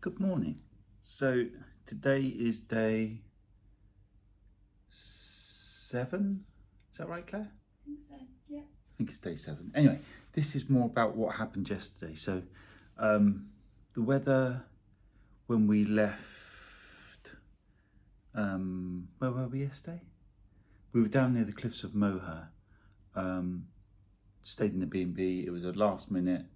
Good morning. So today is day 7. Is that right, Claire? I think so, yeah. I think it's day 7. Anyway, this is more about what happened yesterday. So the weather when we left, where were we yesterday? We were down near the cliffs of Moher, stayed in the B&B. It was a last minute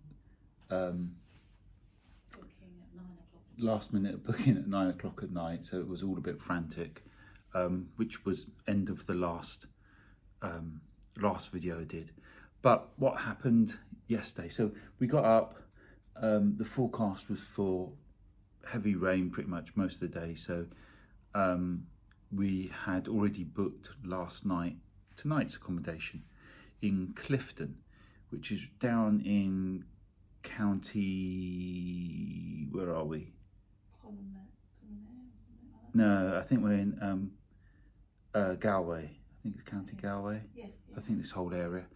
booking at 9 o'clock at night, so it was all a bit frantic, which was end of the last video I did. But what happened yesterday, so we got up, the forecast was for heavy rain pretty much most of the day, so we had already booked tonight's accommodation in Clifton, which is down in county, where are we? No, I think we're in Galway. I think it's County Galway. Yes. I think this whole area.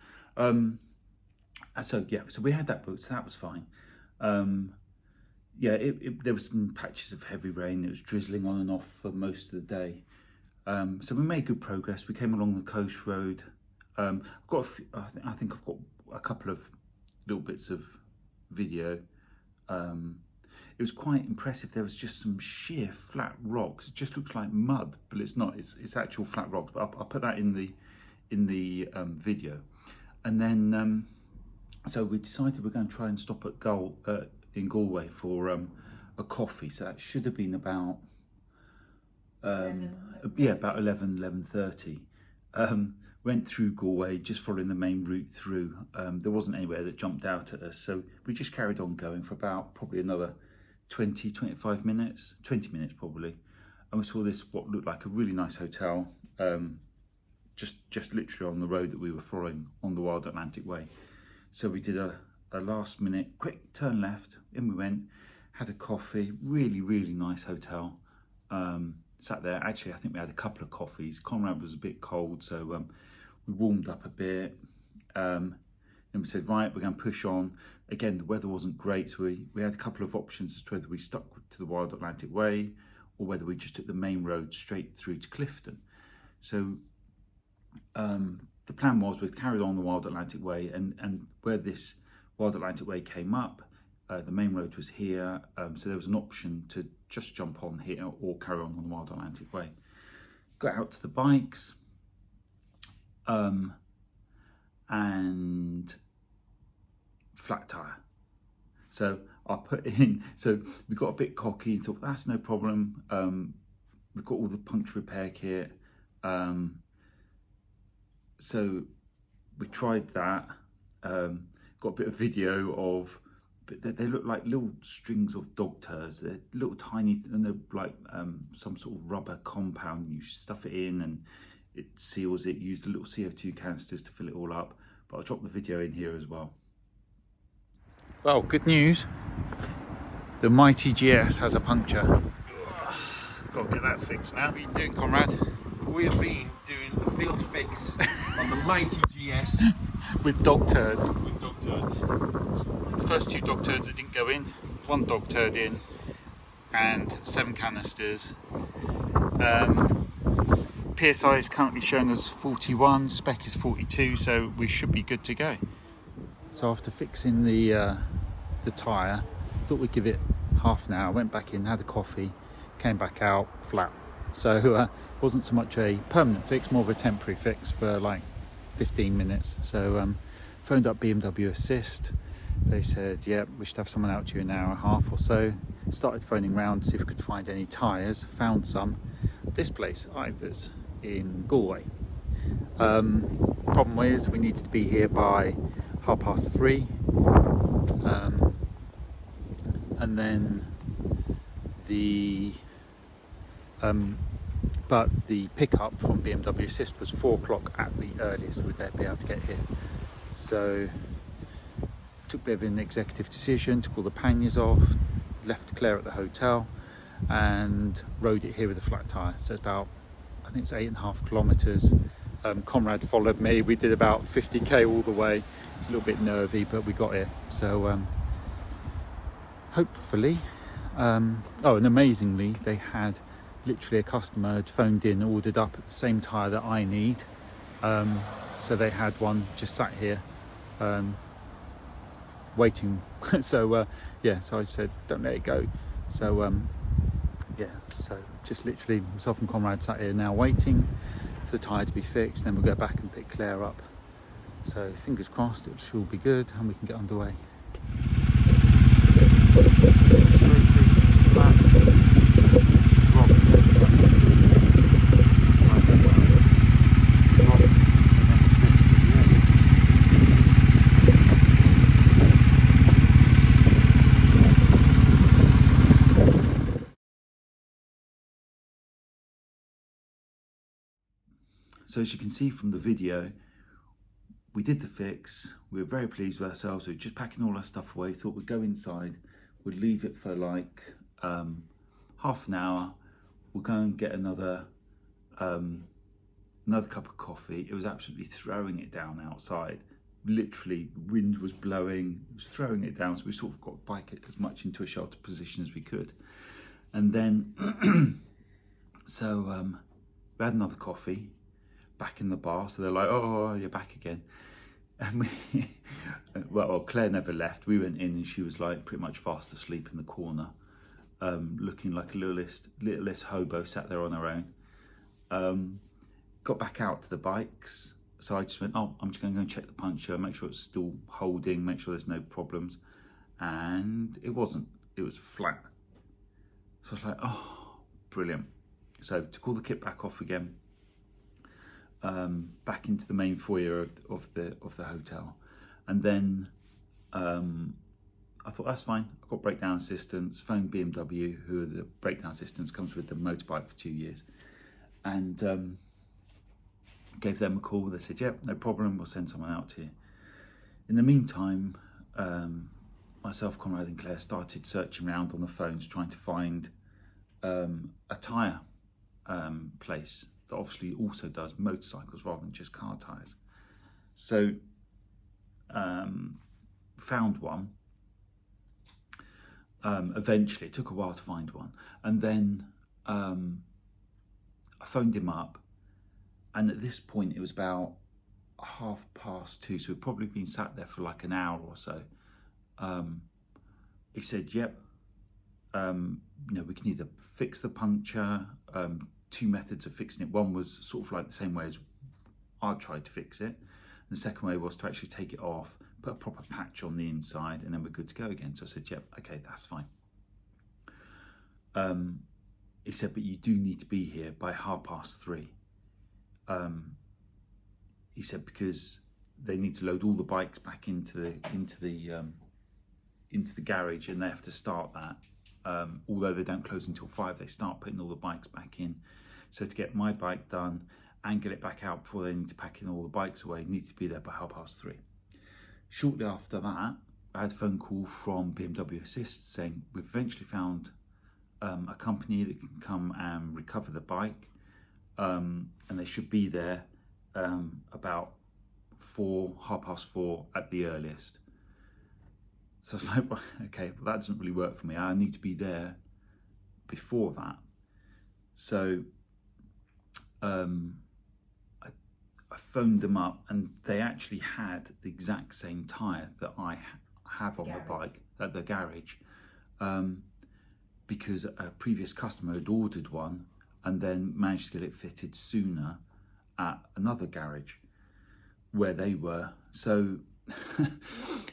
So we had that booked, so that was fine. There was some patches of heavy rain. It was drizzling on and off for most of the day. So we made good progress. We came along the coast road. I think I've got a couple of little bits of video. It was quite impressive. There was just some sheer flat rocks. It just looks like mud, but it's not. It's actual flat rocks. But I'll put that in the video. And then so we decided we're going to try and stop at in Galway for a coffee. So that should have been about about 11:30. Went through Galway, just following the main route through. There wasn't anywhere that jumped out at us, so we just carried on going for about probably another 20 minutes probably, and we saw what looked like a really nice hotel, just literally on the road that we were following on the Wild Atlantic Way. So we did a last minute quick turn left, in we went, had a coffee, really nice hotel. Sat there. Actually, I think we had a couple of coffees. Conrad was a bit cold, so we warmed up a bit. Then we said, right, we're going to push on. Again, the weather wasn't great, so we had a couple of options as to whether we stuck to the Wild Atlantic Way or whether we just took the main road straight through to Clifton. So the plan was we'd carried on the Wild Atlantic Way, and where this Wild Atlantic Way came up, the main road was here, so there was an option to just jump on here or carry on the Wild Atlantic Way. Got out to the bikes, and flat tire. So I put in, so we got a bit cocky, thought that's no problem. We've got all the puncture repair kit. So we tried that, got a bit of video of, but they look like little strings of dog turds. They're little tiny, and they're like some sort of rubber compound. You stuff it in and it seals it. Use the little CO2 canisters to fill it all up. But I'll drop the video in here as well. Well, good news. The Mighty GS has a puncture. Got to get that fixed now. What are you doing, Conrad? We have been doing a field fix on the Mighty GS With dog turds. with dog turds. The first 2 dog turds that didn't go in, 1 dog turd in, and 7 canisters. PSI is currently showing us 41, spec is 42, so we should be good to go. So after fixing the tyre, thought we'd give it half an hour, went back in, had a coffee, came back out, flat. So it wasn't so much a permanent fix, more of a temporary fix for like 15 minutes. So phoned up BMW Assist. They said, yeah, we should have someone out to you in an hour and a half or so. Started phoning around to see if we could find any tyres. Found some. This place, Ivers, in Galway. Problem is, we needed to be here by 3:30. And then but the pickup from BMW Assist was 4 o'clock at the earliest would they be able to get here. So took a bit of an executive decision, took all the panniers off, left Claire at the hotel and rode it here with a flat tyre. So it's about, I think it's 8.5 kilometres. Conrad followed me. We did about 50k all the way. It's a little bit nervy, but we got it. So hopefully Oh, and amazingly, they had literally a customer had phoned in, ordered up the same tyre that I need. So they had one just sat here waiting. So so I said, don't let it go. So so just literally myself and Conrad sat here now waiting for the tyre to be fixed. Then we'll go back and pick Claire up. So fingers crossed it should all be good and we can get underway. So as you can see from the video, we did the fix. We were very pleased with ourselves. We were just packing all our stuff away. Thought we'd go inside. We'd leave it for like half an hour. We'll go and get another cup of coffee. It was absolutely throwing it down outside. Literally, the wind was blowing. It was throwing it down. So we sort of got the bike as much into a shelter position as we could. And then, we had another coffee back in the bar. So they're like, oh, you're back again. And Claire never left. We went in and she was like pretty much fast asleep in the corner, looking like a littlest hobo sat there on her own. Got back out to the bikes. So I just went, oh, I'm just going to go and check the puncture, make sure it's still holding, make sure there's no problems. And it wasn't, it was flat. So I was like, oh, brilliant. So took all the kit back off again. Back into the main foyer of the hotel, and then I thought that's fine. I've got breakdown assistance. Phoned BMW, who are the breakdown assistance, comes with the motorbike for 2 years, and gave them a call. They said, "Yep, no problem. We'll send someone out here." In the meantime, myself, Conrad, and Claire started searching around on the phones, trying to find a tyre place that obviously also does motorcycles rather than just car tyres. So found one. Eventually, it took a while to find one. And then I phoned him up. And at this point, it was about 2:30. So we'd probably been sat there for like an hour or so. He said, yep, we can either fix the puncture, 2 methods of fixing it. One was sort of like the same way as I tried to fix it. And the second way was to actually take it off, put a proper patch on the inside, and then we're good to go again. So I said, yep, okay, that's fine. He said, but you do need to be here by 3:30. He said, because they need to load all the bikes back into the garage, and they have to start that. Although they don't close until 5, they start putting all the bikes back in. So to get my bike done and get it back out before they need to pack in all the bikes away, need to be there by 3:30. Shortly after that, I had a phone call from BMW Assist saying we've eventually found a company that can come and recover the bike, and they should be there about 4:30 at the earliest. So I was like, well, okay, well, that doesn't really work for me. I need to be there before that. So I phoned them up, and they actually had the exact same tyre that I have on the bike at the garage, because a previous customer had ordered one and then managed to get it fitted sooner at another garage where they were. So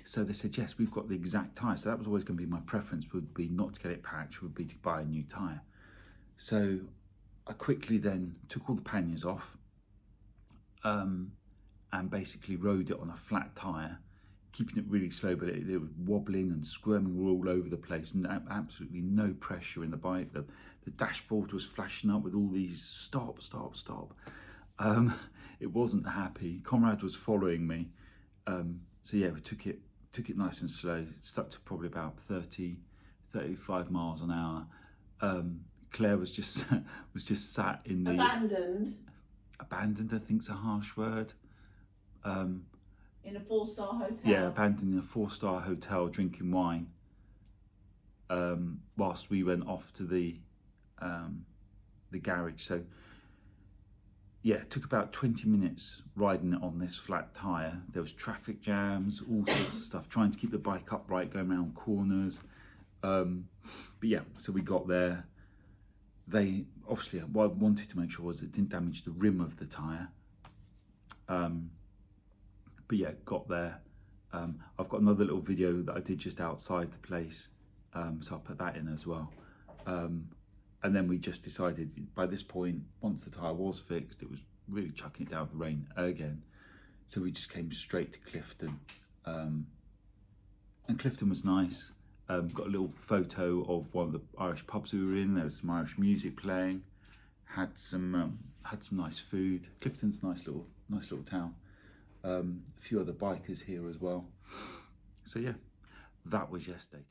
so they said, yes, we've got the exact tyre. So that was always going to be my preference, would be not to get it patched, would be to buy a new tyre. So I quickly then took all the panniers off, and basically rode it on a flat tyre, keeping it really slow, but it was wobbling and squirming all over the place, and absolutely no pressure in the bike. The dashboard was flashing up with all these stop. It wasn't happy. Conrad was following me. So yeah, we took it nice and slow. It stuck to probably about 35 miles an hour. Claire was just sat in the abandoned, I think's a harsh word. In a 4-star hotel. Yeah, abandoned in a 4-star hotel, drinking wine. whilst we went off to the garage. So yeah, it took about 20 minutes riding it on this flat tyre. There was traffic jams, all sorts of stuff, trying to keep the bike upright, going around corners. But yeah, so we got there. They obviously, what I wanted to make sure was it didn't damage the rim of the tyre. But yeah, got there. I've got another little video that I did just outside the place, so I'll put that in as well. And then we just decided by this point, once the tyre was fixed, it was really chucking it down with the rain again. So we just came straight to Clifton. And Clifton was nice. Got a little photo of one of the Irish pubs we were in. There was some Irish music playing. Had some nice food. Clifton's a nice little town. A few other bikers here as well. So yeah, that was yesterday.